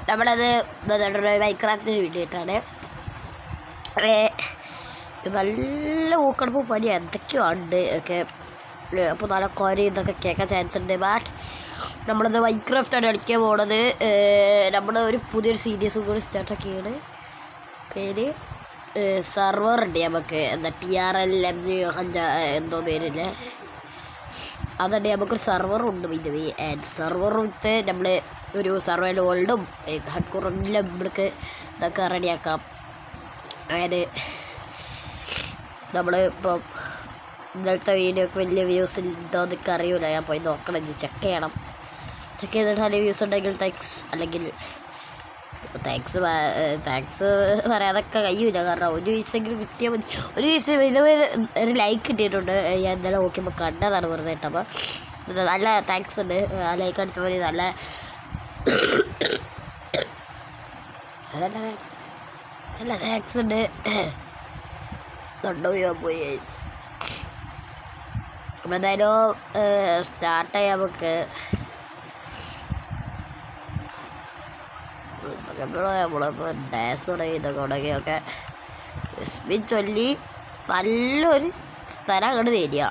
നമ്മളത് മൈക്രാഫ്റ്റിന് വേണ്ടിയിട്ടാണ്. നല്ല ഊക്കടപ്പ് പനി എന്തൊക്കെയോ ഉണ്ട് ഒക്കെ. അപ്പോൾ നല്ല കോരി ഇതൊക്കെ കേൾക്കാൻ ചാൻസ് ഉണ്ട്. ബട്ട് നമ്മളത് മൈക്രാഫ്റ്റാണ് കളിക്കാൻ പോണത്. നമ്മുടെ ഒരു പുതിയൊരു സീരീസും കൂടി സ്റ്റാർട്ടാക്കിയാണ്. പേര് സെർവർ ഉണ്ട് നമുക്ക്. എന്താ TRLMG എന്തോ പേരില്ലേ, അതുണ്ട്. നമുക്കൊരു സെർവറുണ്ട്. ഇത് സെർവർ വിത്ത് നമ്മൾ ഒരു സർവൈവൽ വേൾഡും ഹഡ്കോറെല്ലാം നമ്മൾക്ക് ഇതൊക്കെ റെഡിയാക്കാം. അതായത് നമ്മൾ ഇപ്പം ഇന്നലത്തെ വീഡിയോക്ക് വലിയ വ്യൂസ് ഉണ്ടോ എന്നൊക്കെ അറിയില്ല. ഞാൻ പോയി നോക്കണം, ചെക്ക് ചെയ്യണം. ചെക്ക് ചെയ്തിട്ട് നല്ല വ്യൂസ് ഉണ്ടെങ്കിൽ താങ്ക്സ്, അല്ലെങ്കിൽ താങ്ക്സ് പറയാതൊക്കെ കഴിയില്ല. കാരണം ഒരു വീസെങ്കിലും കിട്ടിയാൽ മതി. ഒരു വീസ് ഒരു ലൈക്ക് കിട്ടിയിട്ടുണ്ട്. ഞാൻ ഇന്നലെ നോക്കിയപ്പോൾ കണ്ടതാണ് വെറുതെ ഇട്ട്. അപ്പോൾ നല്ല താങ്ക്സ് ഉണ്ട്. ആ ലൈക്ക് അടിച്ച പോലെ നല്ല താങ്ക്സ് ഉണ്ട്. പോയി അപ്പം എന്തായാലും സ്റ്റാർട്ട് ചെയ്യാം നമുക്ക്. നമ്മളിപ്പോൾ ഡാൻസ് ഇതൊക്കെ തുടങ്ങിയൊക്കെ ചൊല്ലി നല്ലൊരു സ്ഥലം അങ്ങോട്ട് തരിക.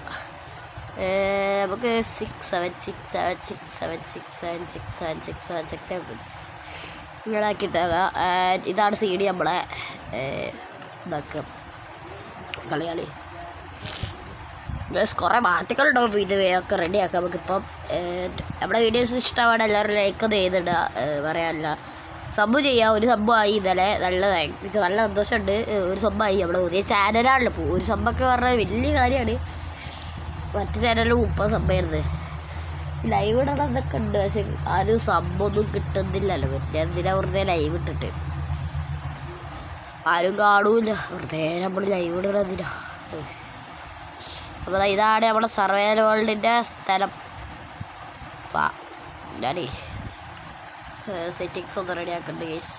നമുക്ക് 6 ഇങ്ങനെ ആക്കിയിട്ടാക. ഇതാണ് CD നമ്മളെ ഇതൊക്കെ കളി കുറേ മാറ്റങ്ങളുണ്ടാവും. ഇത് ഒക്കെ റെഡിയാക്കാം നമുക്കിപ്പം. നമ്മുടെ വീഡിയോസ് ഇഷ്ടമാണ്, എല്ലാവരും ലൈക്ക് ഒന്ന് ചെയ്തിടുക. പറയാനില്ല, സബ് ചെയ്യാം. ഒരു സംഭവമായി ഇന്നലെ. എനിക്ക് നല്ല സന്തോഷമുണ്ട്. ഒരു സംഭവമായി. നമ്മുടെ പുതിയ ചാനലാണല്ലോ. ഇപ്പോൾ ഒരു സംഭവമൊക്കെ പറഞ്ഞാൽ വലിയ കാര്യമാണ്. മറ്റു ചാനലിൽ 30 സംഭവമായിരുന്നു. ലൈവ് ഇടണമെന്നൊക്കെ ഉണ്ട്, പക്ഷെ ആരും സംഭവമൊന്നും കിട്ടുന്നില്ലല്ലോ. പിന്നെ എന്തിനാ വെറുതെ ലൈവ് ഇട്ടിട്ട് ആരും കാണൂല. വെറുതെ നമ്മൾ ലൈവ് ഇടണം എന്തിനാ. അപ്പോൾ ഇതാണ് നമ്മുടെ സർവൈവൽ വേൾഡിൻ്റെ സ്ഥലം. ഞാനേ സെറ്റിങ്സ് ഒന്ന് റെഡിയാക്കുന്നുണ്ട് ഗൈസ്.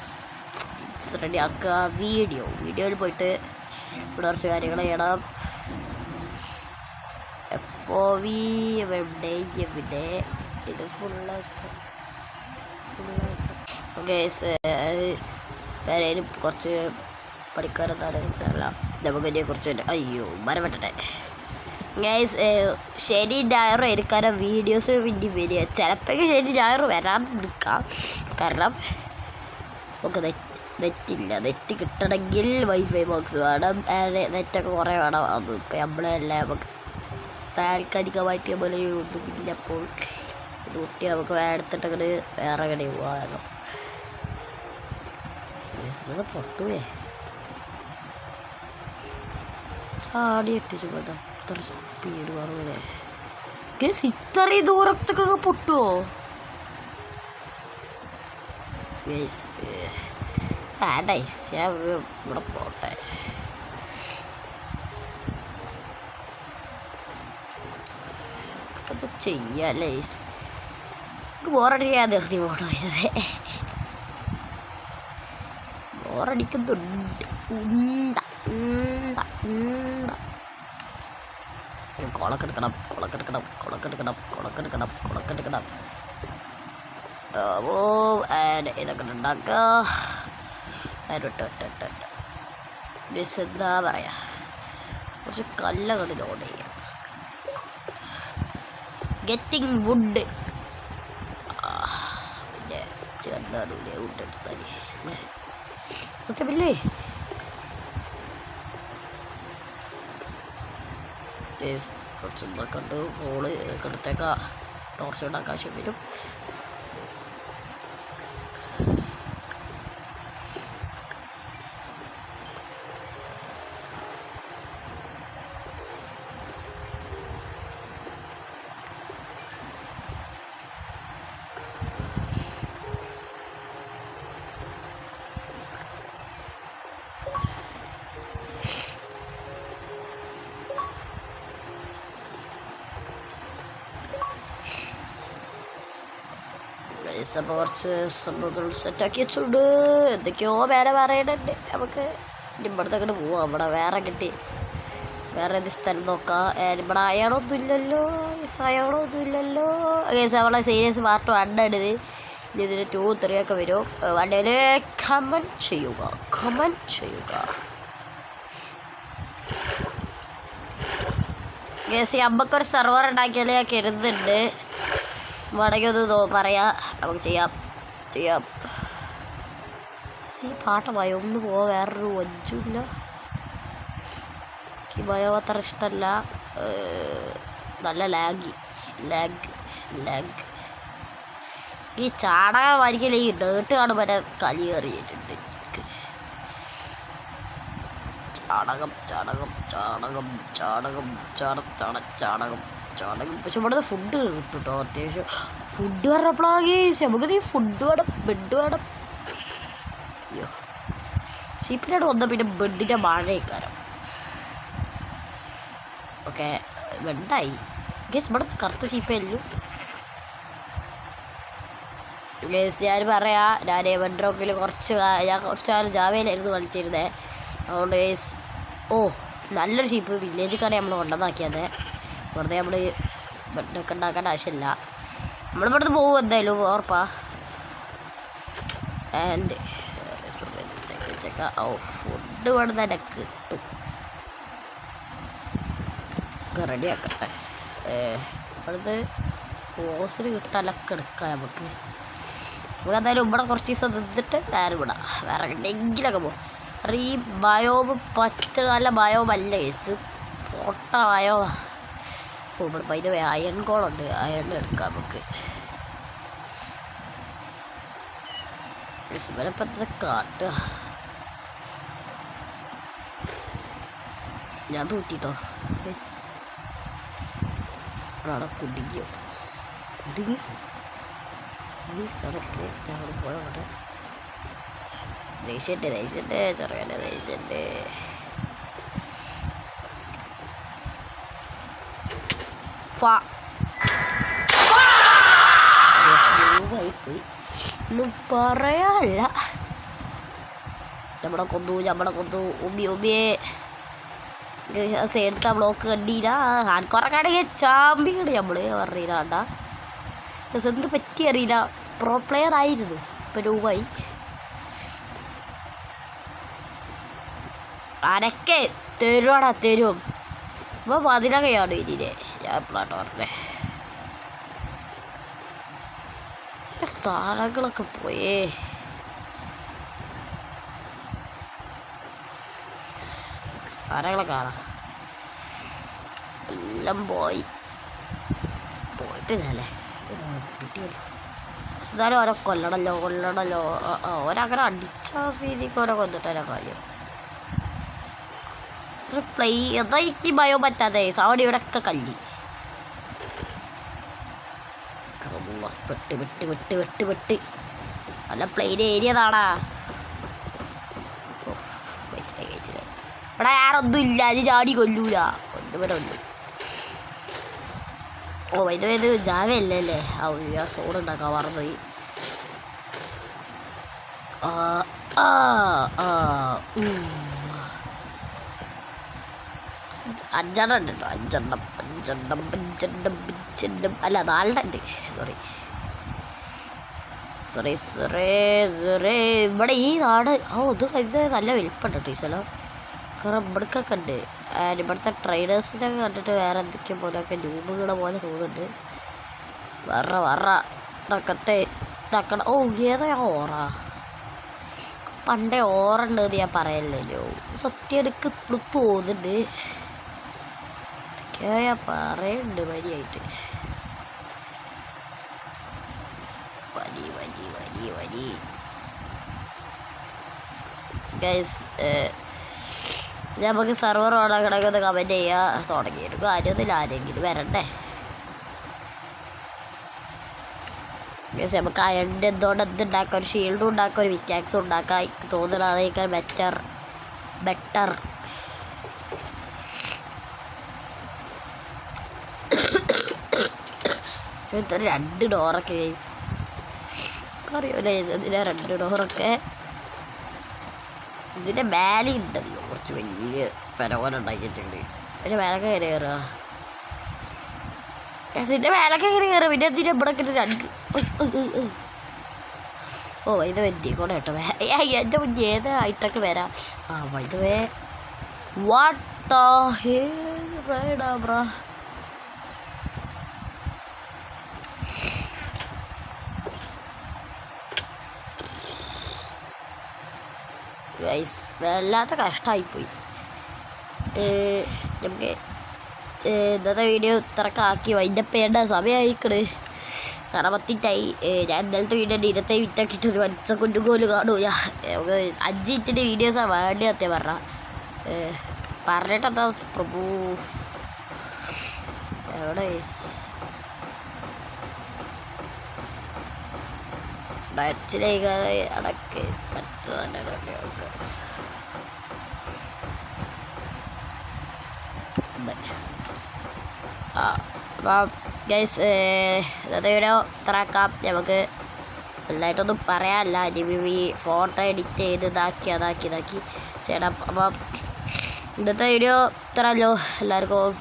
റെഡിയാക്കുക. വീഡിയോയിൽ പോയിട്ട് ഇവിടെ കുറച്ച് കാര്യങ്ങൾ ചെയ്യണം. FOV എവിടെ ഇത് ഫുള്ളാക്കാം. ഗൈസ് പേരും കുറച്ച് പഠിക്കാനെന്താണ് നമുക്ക് ഇനി കുറച്ച് മരം വെട്ടട്ടെ ഗൈസ്. ശനി ഞായർ എടുക്കാനും വീഡിയോസ് പിന്നെ വരിക. ചിലപ്പോൾ ശനി ഞായർ വരാതെ നിൽക്കാം. കാരണം നമുക്ക് നെറ്റില്ല. നെറ്റ് കിട്ടണമെങ്കിൽ വൈഫൈ ബോക്സ് വേണം, നെറ്റൊക്കെ കുറേ വേണം. അത് ഇപ്പം നമ്മളെല്ലാം നമുക്ക് താൽക്കാലികമായിട്ട് നമ്മളെ ഒന്നുമില്ല. അപ്പോൾ ഇത് കുട്ടി നമുക്ക് എടുത്തിട്ടങ്ങോട്ട് വേറെ കടി പോകാം. പൊട്ടൂലേ ചാടി എത്തിച്ചു പോകാം. ഇത്ര സ്പീഡ് കാണൂലേ ഗൈസ്. ഇത്രയും ദൂരത്തൊക്കെ പൊട്ടുമോ ഗൈസ്? ഞാൻ ഇവിടെ പോട്ടെ. അത് ചെയ്യാല്ലേ ബോറടിക്കാൻ നിർത്തി പോകണോ? ബോറടിക്കുന്നുണ്ട്. കുളക്കെടുക്കണം. ഓ ഇതൊക്കെ ഉണ്ടാക്കുക. എന്താ പറയാ, കുറച്ച് കല്ലകൾ ലോഡ് ചെയ്യാം. Getting wood. പിന്നെ ചെറുതാണൂലേ വുഡ് എടുത്താൽ സത്യമില്ലേ? കുറച്ച് ഇതൊക്കെ ഉണ്ട്. കോള് ഒക്കെ എടുത്തേക്കാം. ടോർച്ച് ഉണ്ടാക്കാൻ ആവശ്യം വരും. അപ്പോൾ കുറച്ച് സംഭവങ്ങൾ സെറ്റാക്കി വെച്ചുകൊണ്ട് എന്തൊക്കെയോ വേറെ പറയുന്നുണ്ട്. നമുക്ക് ഇവിടത്തേക്കിട്ട് പോവാം. അവിടെ വേറെ കിട്ടി വേറെ ഏത് സ്ഥലം നോക്കാം. ഇവിടെ അയാളൊന്നും ഇല്ലല്ലോ. അയാളൊന്നും ഇല്ലല്ലോ. നമ്മളെ സീരിയസ് പാർട്ട് 1 ഇത്. ഇതിന് 2, 3 ഒക്കെ വരും. വണ്ടിയിൽ കമൻറ്റ് ചെയ്യുക. ഗേസ് അമ്മക്കൊരു സെർവർ ഉണ്ടാക്കിയാലേ ഞാൻ കരുതുന്നുണ്ട്. വേണമെങ്കിൽ ഒന്ന് പറയാം, നമുക്ക് ചെയ്യാം. ഈ പാട്ടമായി ഒന്ന് പോവാൻ വേറൊരു വഞ്ചുമില്ല. എനിക്ക് ഭയം അത്ര ഇഷ്ടമല്ല. നല്ല ലാഗ്. ഈ ചാണകം വരിക്കല ഈ ഡേട്ട് കാണുമ്പോൾ വരെ കലി കയറിയിട്ടുണ്ട്. ചാണകം. പക്ഷെ ഇവിടെ ഫുഡ് കിട്ടും കേട്ടോ. അത്യാവശ്യം ഫുഡ് പറഞ്ഞപ്പോഴാണ് നമുക്ക് നീ ഫുഡ് വേണം, ബെഡ് വേണം. അയ്യോ, ഷീപ്പിനോട് വന്നാൽ പിന്നെ ബെഡിൻ്റെ മഴയേക്കാരം. ഓക്കെ, ബെഡായി. ഗേസ് ഇവിടെ കറുത്ത ഷീപ്പല്ലോ. ഗേസ് ഞാൻ പറയാം, ഞാൻ ബെഡ്റോക്കിൽ ഞാൻ കുറച്ച് കാലം ജാവയിലായിരുന്നു കളിച്ചിരുന്നത്. അതുകൊണ്ട് ഗേസ് നല്ലൊരു ഷീപ്പ് വില്ലേജിലേക്കാണ് നമ്മൾ കൊണ്ടുവന്നാക്കിയത്. വെറുതെ നമ്മൾ ബെഡൊക്കെ ഉണ്ടാക്കാൻ ആവശ്യമില്ല. നമ്മളിവിടുന്ന് പോകും എന്തായാലും ഉറപ്പാ. ആൻഡ് ഫുഡ് വേണമെന്ന് എനിക്ക് കിട്ടും. റെഡിയാക്കട്ടെ. ഇവിടുന്ന് ഓസിന് കിട്ടാനൊക്കെ എടുക്കാം നമുക്ക് എന്തായാലും. ഇവിടെ കുറച്ച് ദിവസം നിന്നിട്ട് വിടാം. വേറെ എവിടെയെങ്കിലൊക്കെ പോകും. ഈ ബയോബ് നല്ല ബയോബല്ല ഇത് പൊട്ട ബയോബാ. ഇവിടെ ഇത് അയൺ കോളുണ്ട്, അയൺ എടുക്കാം നമുക്ക്. ഇവരെപ്പത്തെ കാട്ടുക. ഞാൻ തൂറ്റിട്ടോ. അവിടെ കുടുങ്ങി സ്ഥലത്ത് ഞങ്ങൾ പോയോട്ടെ. ദേഷ്യണ്ട് ചെറുകൻ്റെ ദേഷ്യണ്ട്. പോയി ഒന്നും പറയാല്ല. നമ്മളെ കൊന്നു ഉമ്മിയെ സേടുത്ത ബ്ലോക്ക് കണ്ടില്ല. ഹാൻകോറൊക്കെയാണെങ്കിൽ ചാമ്പിക്കണ നമ്മൾ പറഞ്ഞില്ലാണ്ടാ. എന്ത് പറ്റി അറിയില്ല. പ്രോ പ്ലെയർ ആയിരുന്നു, ഇപ്പം രൂപമായി. അനക്കെ തരും. ഇപ്പം മതിലകയാണ് ഇനിയെ. ഞാൻ എപ്പോഴാണ് പറഞ്ഞേ. സാധനങ്ങളൊക്കെ പോയേ. സാധനങ്ങളൊക്കെ കാണാം. എല്ലാം പോയിട്ടില്ലല്ലേ. കിട്ടിയല്ലോ. എന്നാലും ഓരോ കൊല്ലണല്ലോ. ഓരങ്ങനെ അടിച്ച സ്ഥിതിക്ക് ഓരോ കൊന്നിട്ടല്ലോ കാര്യം. പ്ലേ എന്താ എനിക്ക് ഭയം പറ്റാതെ അവിടെ ഇവിടെ ഒക്കെ കല്ലി. വെട്ട് നല്ല പ്ലെയിൻ ഏരിയ താടാ. കഴിച്ചില്ലേ. ഇവിടെ ആരൊന്നും ഇല്ല. അത് ചാടി കൊല്ലൂല. കൊല്ലും. ഇത് ജാവയല്ലേ. ആ സോഡ് ഉണ്ടാക്കാൻ മറന്നുപോയി. 5 എണ്ണം ഉണ്ട് കേട്ടോ. 5 എണ്ണം അല്ല 4 ഉണ്ട്. സോറി. ഇവിടെ ഈ നാട് ഇത് നല്ല വലിപ്പമുണ്ട് കേട്ടോ ഈ സ്ഥലം. കാരണം ഇവിടേക്കൊക്കെ ഉണ്ട്. ഇവിടുത്തെ ട്രൈഡേഴ്സിനൊക്കെ കണ്ടിട്ട് വേറെ എന്തൊക്കെയോ പോലെയൊക്കെ രൂപകളെ പോലെ തോന്നുന്നുണ്ട്. തക്കണ. ഏതാ ഓറ? പണ്ടേ ഓറുണ്ട് എന്ന് ഞാൻ പറയല്ലോ. സത്യം എടുക്ക് ഇപ്പോഴും തോന്നുന്നുണ്ട്. ഇതൊക്കെയാ ഞാൻ പറയുന്നുണ്ട് വരിയായിട്ട്. വരി ഗൈസ്. നമുക്ക് സെർവർ ഓണാക്കണമെങ്കിൽ ഒന്ന് കമൻറ്റ് ചെയ്യുക. തുടങ്ങിയിട്ട് കാര്യമൊന്നുമില്ല. ആരെങ്കിലും വരണ്ടേ. നമുക്ക് അയണിൻ്റെ എന്തുണ്ടാക്കാം. ഒരു ഷീൽഡും ഉണ്ടാക്കാം, ഒരു വിറ്റാക്സും ഉണ്ടാക്കാം. എനിക്ക് തോന്നുന്നത് അതേക്കാൾ ബെറ്റർ. ഇത്ര 2 ഡോറൊക്കെ ഗൈസ് അറിയാമല്ലേ. ഇതിൻ്റെ 2 ഡോറൊക്കെ ഇതിൻ്റെ മേലെ ഉണ്ടല്ലോ. കുറച്ച് വലിയ പരവല ഉണ്ടാക്കിയിട്ടുണ്ട്. പിന്നെ മേലൊക്കെ കയറി കയറുക ഇതിൻ്റെ മേലൊക്കെ കയറി കയറുക പിന്നെ എന്തിനാ ഇവിടെ രണ്ട് ഓ ഇത് വെറ്റിക്കൂടെ കേട്ടോ എൻ്റെ മുന്നേ ഏത് ആയിട്ടൊക്കെ വരാം ഇത് വാട്ട് ബ്രാ ഗൈസ് വല്ലാത്ത കഷ്ടമായിപ്പോയി നമുക്ക് ഇന്നത്തെ വീഡിയോ ഇത്രയൊക്കെ ആക്കി വൈൻഡപ്പ് ചെയ്യേണ്ട സമയമായിക്കണ് കാരണം 10 ഞാൻ ഇന്നലത്തെ വീഡിയോ 20 മിനിറ്റാക്കിയിട്ട് ഒരു 5 സെക്കൻഡ് പോലും കാണൂല നമുക്ക് 5 മിനിറ്റിൻ്റെ വീഡിയോസാണ് വേണ്ടി സത്യം പറഞ്ഞിട്ടെന്താ പ്രഭു എവിടെ ഡച്ചിലേക്ക് അടക്ക് മറ്റേ അപ്പം ഗൈസ് ഇന്നത്തെ വീഡിയോ ഇത്രയാക്കാം നമുക്ക് വലുതായിട്ടൊന്നും പറയാനില്ല ഇനി ഫോട്ടോ എഡിറ്റ് ചെയ്ത് ഇതാക്കി ചെയ്യണം അപ്പം ഇന്നത്തെ വീഡിയോ ഇത്രയല്ലോ എല്ലാവർക്കും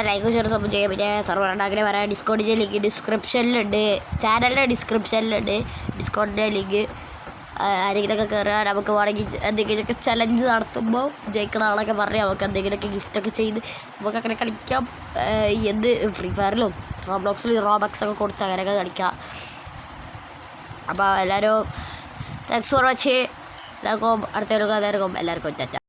ലൈക്ക് ഷെയർ സപ്പോർട്ട് ചെയ്യാം പിന്നെ സർവർ ഉണ്ടാക്കി പറയാം ഡിസ്കൗണ്ടിൻ്റെ ലിങ്ക് ഡിസ്ക്രിപ്ഷനിലുണ്ട് ചാനലിൻ്റെ ഡിസ്ക്രിപ്ഷനിലുണ്ട് ഡിസ്കൗണ്ടിൻ്റെ ലിങ്ക് ആരെങ്കിലുമൊക്കെ കയറുക നമുക്ക് വേണമെങ്കിൽ എന്തെങ്കിലുമൊക്കെ ചലഞ്ച് നടത്തുമ്പോൾ ജയിക്കണ ആളൊക്കെ പറഞ്ഞ് നമുക്ക് എന്തെങ്കിലുമൊക്കെ ഗിഫ്റ്റൊക്കെ ചെയ്ത് നമുക്കങ്ങനെ കളിക്കാം എന്ത് ഫ്രീ ഫയറിലും റോബ്ലോക്സിലും റോബക്സൊക്കെ കൊടുത്ത് അങ്ങനെയൊക്കെ കളിക്കാം അപ്പോൾ എല്ലാവരും താങ്ക്സ് ഫോർ വാച്ചിങ് എല്ലാവർക്കും അടുത്ത എല്ലാവർക്കും ടാറ്റ